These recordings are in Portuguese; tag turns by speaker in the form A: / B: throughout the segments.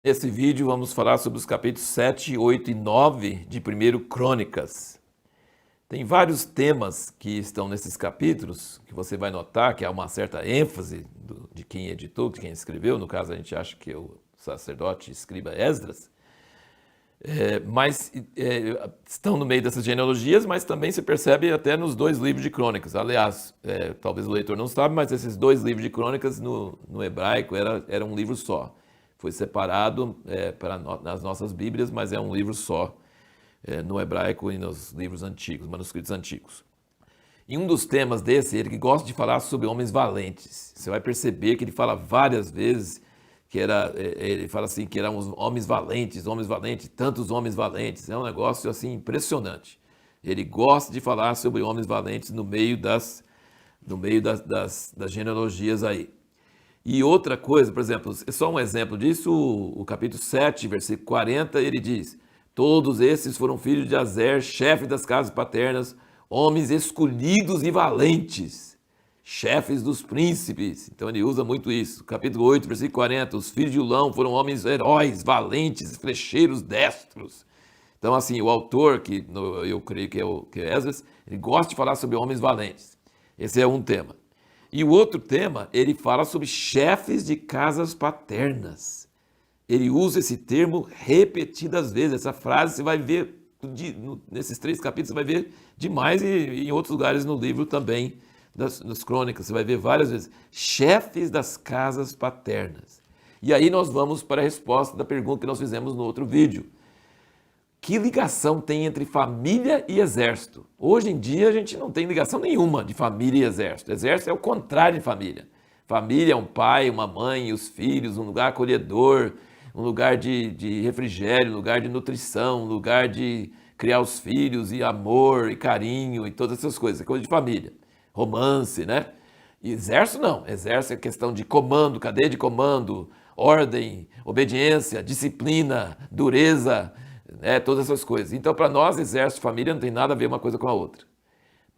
A: Nesse vídeo vamos falar sobre os capítulos 7, 8 e 9 de 1 Crônicas. Tem vários temas que estão nesses capítulos, que você vai notar que há uma certa ênfase de quem editou, de quem escreveu. No caso, a gente acha que é o sacerdote escriba Esdras. Estão no meio dessas genealogias, mas também se percebe até nos dois livros de crônicas. Aliás, talvez o leitor não saiba, mas esses dois livros de crônicas no hebraico era um livro só. Foi separado nas nossas Bíblias, mas é um livro só no hebraico e nos livros antigos, manuscritos antigos. E um dos temas desse, ele gosta de falar sobre homens valentes. Você vai perceber que ele fala várias vezes ele fala assim que eram homens valentes, tantos homens valentes. É um negócio assim impressionante. Ele gosta de falar sobre homens valentes no meio das genealogias aí. E outra coisa, por exemplo, só um exemplo disso, o capítulo 7, versículo 40, ele diz: todos esses foram filhos de Azer, chefe das casas paternas, homens escolhidos e valentes, chefes dos príncipes. Então ele usa muito isso. Capítulo 8, versículo 40, os filhos de Ulão foram homens heróis, valentes, flecheiros destros. Então assim, o autor, eu creio que é Esdras, ele gosta de falar sobre homens valentes. Esse é um tema. E o outro tema, ele fala sobre chefes de casas paternas. Ele usa esse termo repetidas vezes. Essa frase você vai ver, nesses 3 capítulos, você vai ver demais e em outros lugares no livro também, das crônicas. Você vai ver várias vezes. Chefes das casas paternas. E aí nós vamos para a resposta da pergunta que nós fizemos no outro vídeo. Que ligação tem entre família e exército? Hoje em dia a gente não tem ligação nenhuma de família e exército. Exército é o contrário de família. Família é um pai, uma mãe e os filhos, um lugar acolhedor, um lugar de refrigério, um lugar de nutrição, um lugar de criar os filhos e amor e carinho e todas essas coisas. É coisa de família. Romance, né? E exército não. Exército é questão de comando, cadeia de comando, ordem, obediência, disciplina, dureza, todas essas coisas. Então, para nós, exército e família não tem nada a ver uma coisa com a outra.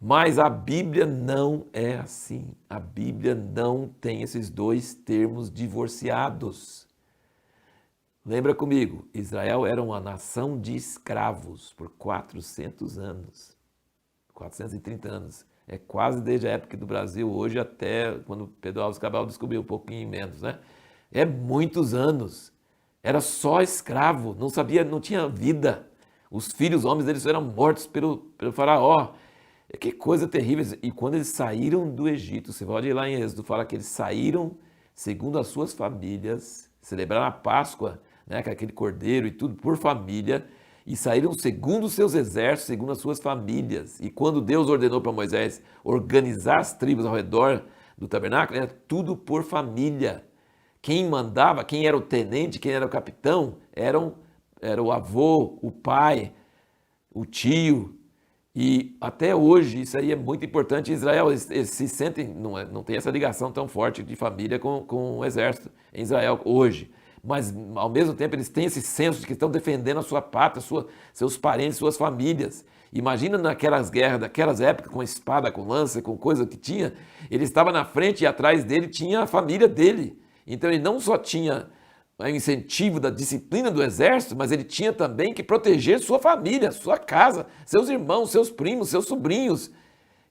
A: Mas a Bíblia não é assim. A Bíblia não tem esses dois termos divorciados. Lembra comigo, Israel era uma nação de escravos por 400 anos. 430 anos. É quase desde a época do Brasil, hoje até quando Pedro Álvares Cabral descobriu um pouquinho menos, né? É muitos anos. Era só escravo, não tinha vida. Os filhos homens deles eram mortos pelo faraó. Que coisa terrível. E quando eles saíram do Egito, você pode ir lá em Êxodo, fala que eles saíram segundo as suas famílias, celebraram a Páscoa, né, com aquele cordeiro e tudo por família, e saíram segundo os seus exércitos, segundo as suas famílias. E quando Deus ordenou para Moisés organizar as tribos ao redor do tabernáculo, era tudo por família. Quem mandava, quem era o tenente, quem era o capitão, era o avô, o pai, o tio. E até hoje, isso aí é muito importante. Em Israel, eles se sentem, não tem essa ligação tão forte de família com o exército em Israel hoje. Mas, ao mesmo tempo, eles têm esse senso de que estão defendendo a sua pátria, seus parentes, suas famílias. Imagina naquelas guerras, daquelas épocas, com espada, com lança, com coisa que tinha, ele estava na frente e atrás dele tinha a família dele. Então ele não só tinha o incentivo da disciplina do exército, mas ele tinha também que proteger sua família, sua casa, seus irmãos, seus primos, seus sobrinhos.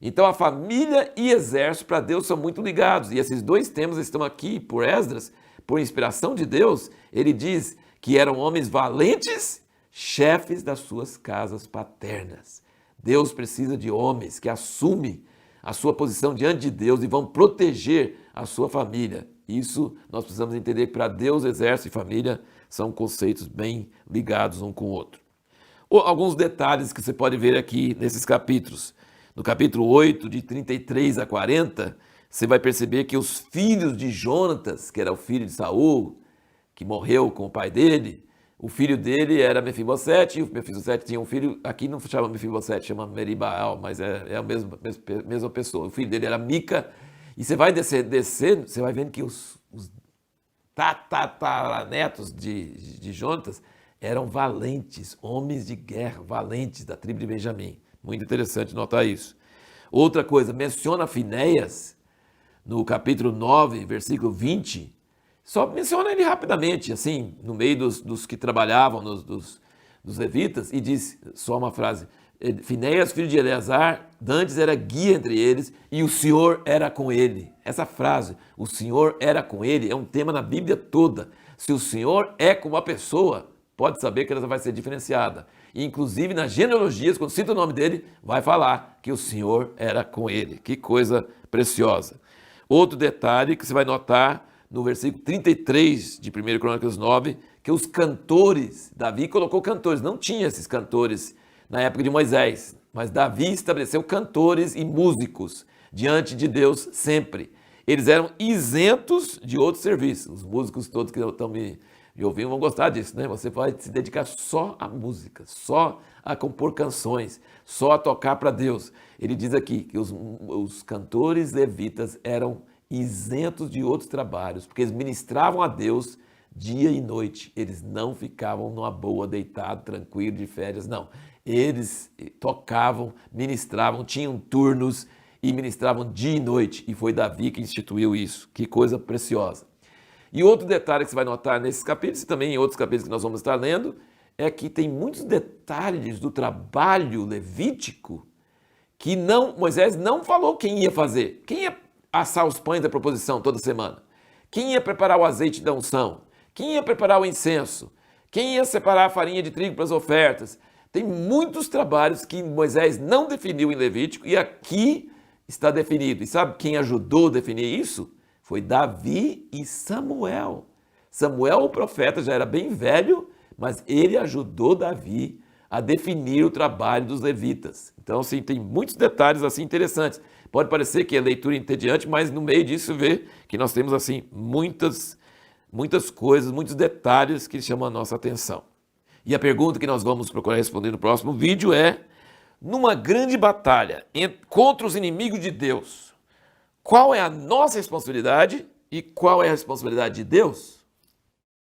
A: Então a família e exército para Deus são muito ligados. E esses dois temas estão aqui por Esdras, por inspiração de Deus. Ele diz que eram homens valentes, chefes das suas casas paternas. Deus precisa de homens que assumem a sua posição diante de Deus e vão proteger a sua família. Isso nós precisamos entender que para Deus, exército e família são conceitos bem ligados um com o outro. Alguns detalhes que você pode ver aqui nesses capítulos. No capítulo 8, de 33 a 40, você vai perceber que os filhos de Jonatas, que era o filho de Saul, que morreu com o pai dele, o filho dele era Mefibosete, e o Mefibosete tinha um filho, aqui não chama Mefibosete, chama Meribaal, mas é a mesma pessoa. O filho dele era Mica. E você vai descendo, você vai vendo que os netos de Jonatas eram valentes, homens de guerra, valentes da tribo de Benjamim. Muito interessante notar isso. Outra coisa, menciona Finéias no capítulo 9, versículo 20, Só menciona ele rapidamente, assim, no meio dos que trabalhavam, dos levitas, e diz só uma frase: Finéias, filho de Eleazar, dantes era guia entre eles, e o Senhor era com ele. Essa frase, o Senhor era com ele, é um tema na Bíblia toda. Se o Senhor é com uma pessoa, pode saber que ela vai ser diferenciada. E, inclusive, nas genealogias, quando cita o nome dele, vai falar que o Senhor era com ele. Que coisa preciosa. Outro detalhe que você vai notar no versículo 33 de 1 Crônicas 9, que os cantores, Davi colocou cantores, não tinha esses cantores na época de Moisés, mas Davi estabeleceu cantores e músicos diante de Deus sempre. Eles eram isentos de outros serviços. Os músicos todos que estão me ouvindo vão gostar disso, né? Você vai se dedicar só à música, só a compor canções, só a tocar para Deus. Ele diz aqui que os cantores levitas eram isentos de outros trabalhos, porque eles ministravam a Deus dia e noite. Eles não ficavam numa boa, deitado, tranquilo, de férias, não. Eles tocavam, ministravam, tinham turnos e ministravam dia e noite. E foi Davi que instituiu isso. Que coisa preciosa. E outro detalhe que você vai notar nesses capítulos e também em outros capítulos que nós vamos estar lendo, é que tem muitos detalhes do trabalho levítico que Moisés não falou quem ia fazer. Quem ia assar os pães da proposição toda semana? Quem ia preparar o azeite da unção? Quem ia preparar o incenso? Quem ia separar a farinha de trigo para as ofertas? Tem muitos trabalhos que Moisés não definiu em Levítico e aqui está definido. E sabe quem ajudou a definir isso? Foi Davi e Samuel. Samuel, o profeta, já era bem velho, mas ele ajudou Davi a definir o trabalho dos levitas. Então, assim, tem muitos detalhes assim interessantes. Pode parecer que é leitura entediante, mas no meio disso vê que nós temos assim muitas coisas, muitos detalhes que chamam a nossa atenção. E a pergunta que nós vamos procurar responder no próximo vídeo é: numa grande batalha contra os inimigos de Deus, qual é a nossa responsabilidade e qual é a responsabilidade de Deus?